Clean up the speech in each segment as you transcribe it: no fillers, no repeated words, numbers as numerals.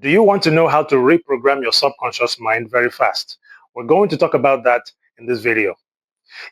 Do you want to know how to reprogram your subconscious mind very fast? We're going to talk about that in this video.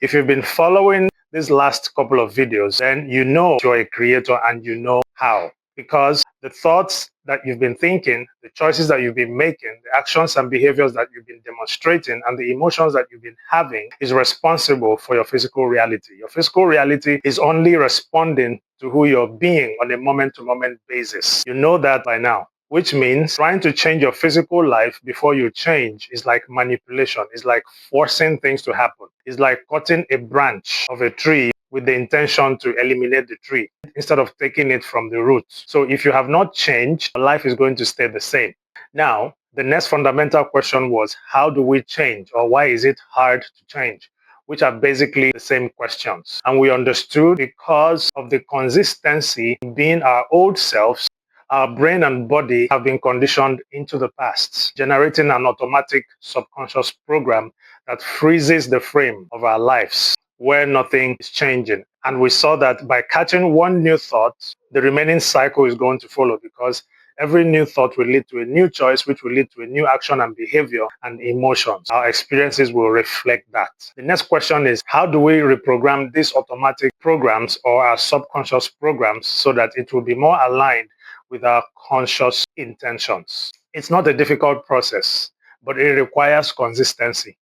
If you've been following these last couple of videos, then you know you're a creator and you know how. Because the thoughts that you've been thinking, the choices that you've been making, the actions and behaviors that you've been demonstrating, and the emotions that you've been having is responsible for your physical reality. Your physical reality is only responding to who you're being on a moment-to-moment basis. You know that by now. Which means trying to change your physical life before you change is like manipulation. It's like forcing things to happen. It's like cutting a branch of a tree with the intention to eliminate the tree instead of taking it from the roots. So if you have not changed, life is going to stay the same. Now, the next fundamental question was, how do we change, or why is it hard to change? Which are basically the same questions. And we understood because of the consistency being our old selves, our brain and body have been conditioned into the past, generating an automatic subconscious program that freezes the frame of our lives where nothing is changing. And we saw that by catching one new thought, the remaining cycle is going to follow, because every new thought will lead to a new choice, which will lead to a new action and behavior and emotions. Our experiences will reflect that. The next question is, how do we reprogram these automatic programs or our subconscious programs so that it will be more aligned with our conscious intentions? It's not a difficult process, but it requires consistency,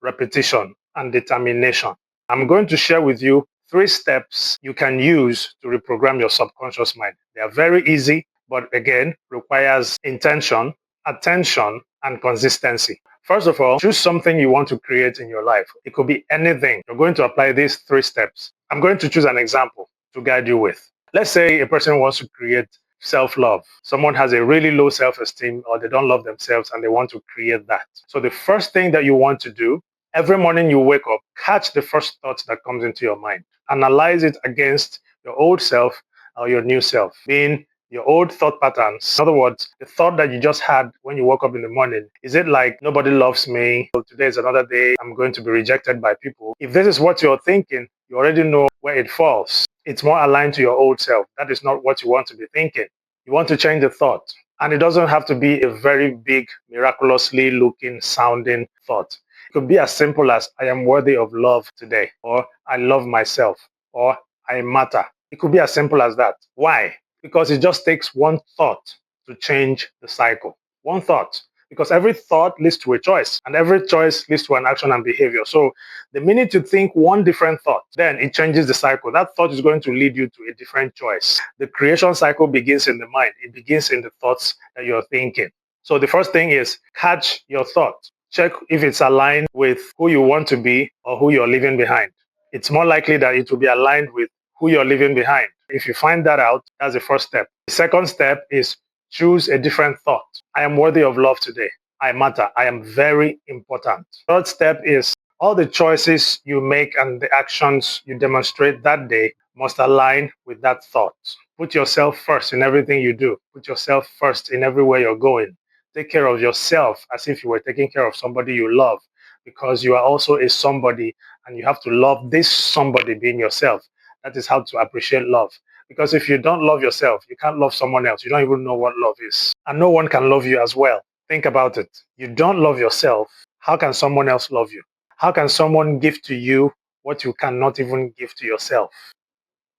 repetition, and determination. I'm going to share with you 3 steps you can use to reprogram your subconscious mind. They are very easy, but again, requires intention, attention, and consistency. First of all, choose something you want to create in your life. It could be anything. You're going to apply these 3 steps. I'm going to choose an example to guide you with. Let's say a person wants to create self-love. Someone has a really low self-esteem, or they don't love themselves and they want to create that. So the first thing that you want to do, every morning you wake up, catch the first thought that comes into your mind. Analyze it against your old self or your new self, being your old thought patterns. In other words, the thought that you just had when you woke up in the morning, is it like, nobody loves me, today is another day, I'm going to be rejected by people? If this is what you're thinking, you already know where it falls. It's more aligned to your old self. That is not what you want to be thinking. You want to change the thought. And it doesn't have to be a very big, miraculously looking, sounding thought. It could be as simple as, I am worthy of love today, or I love myself, or I matter. It could be as simple as that. Why? Because it just takes one thought to change the cycle. One thought. Because every thought leads to a choice, and every choice leads to an action and behavior. So the minute you think one different thought, then it changes the cycle. That thought is going to lead you to a different choice. The creation cycle begins in the mind. It begins in the thoughts that you're thinking. So the first thing is, catch your thought. Check if it's aligned with who you want to be or who you're leaving behind. It's more likely that it will be aligned with who you're leaving behind. If you find that out, that's the first step. The second step is, choose a different thought. I am worthy of love today. I matter. I am very important. Third step is, all the choices you make and the actions you demonstrate that day must align with that thought. Put yourself first in everything you do. Put yourself first in everywhere you're going. Take care of yourself as if you were taking care of somebody you love, because you are also a somebody, and you have to love this somebody, being yourself. That is how to appreciate love. Because if you don't love yourself, you can't love someone else. You don't even know what love is. And no one can love you as well. Think about it. You don't love yourself. How can someone else love you? How can someone give to you what you cannot even give to yourself?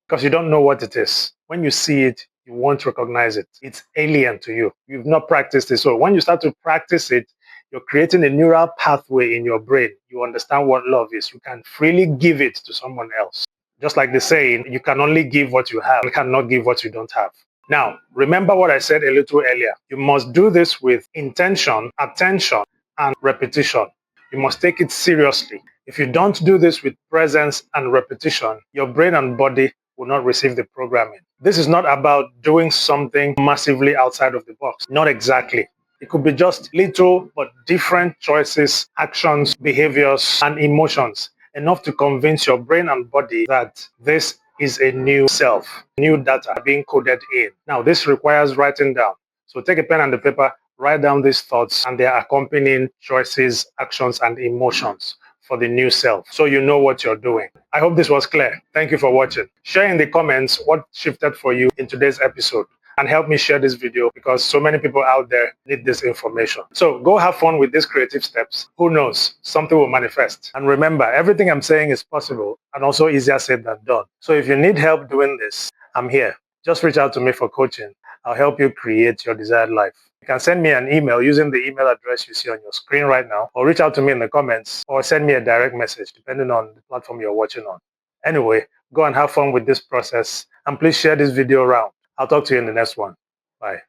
Because you don't know what it is. When you see it, you won't recognize it. It's alien to you. You've not practiced it. So when you start to practice it, you're creating a neural pathway in your brain. You understand what love is. You can freely give it to someone else. Just like the saying, you can only give what you have. You cannot give what you don't have. Now, remember what I said a little earlier. You must do this with intention, attention, and repetition. You must take it seriously. If you don't do this with presence and repetition, your brain and body will not receive the programming. This is not about doing something massively outside of the box. Not exactly. It could be just little but different choices, actions, behaviors, and emotions, enough to convince your brain and body that this is a new self, new data being coded in. Now, this requires writing down. So take a pen and a paper, write down these thoughts and their accompanying choices, actions, and emotions for the new self, so you know what you're doing. I hope this was clear. Thank you for watching. Share in the comments what shifted for you in today's episode. and help me share this video because so many people out there need this information. So go have fun with these creative steps. Who knows? Something will manifest. And remember, everything I'm saying is possible and also easier said than done. So if you need help doing this, I'm here. Just reach out to me for coaching. I'll help you create your desired life. You can send me an email using the email address you see on your screen right now, or reach out to me in the comments, or send me a direct message depending on the platform you're watching on. Anyway, go and have fun with this process, and please share this video around. I'll talk to you in the next one. Bye.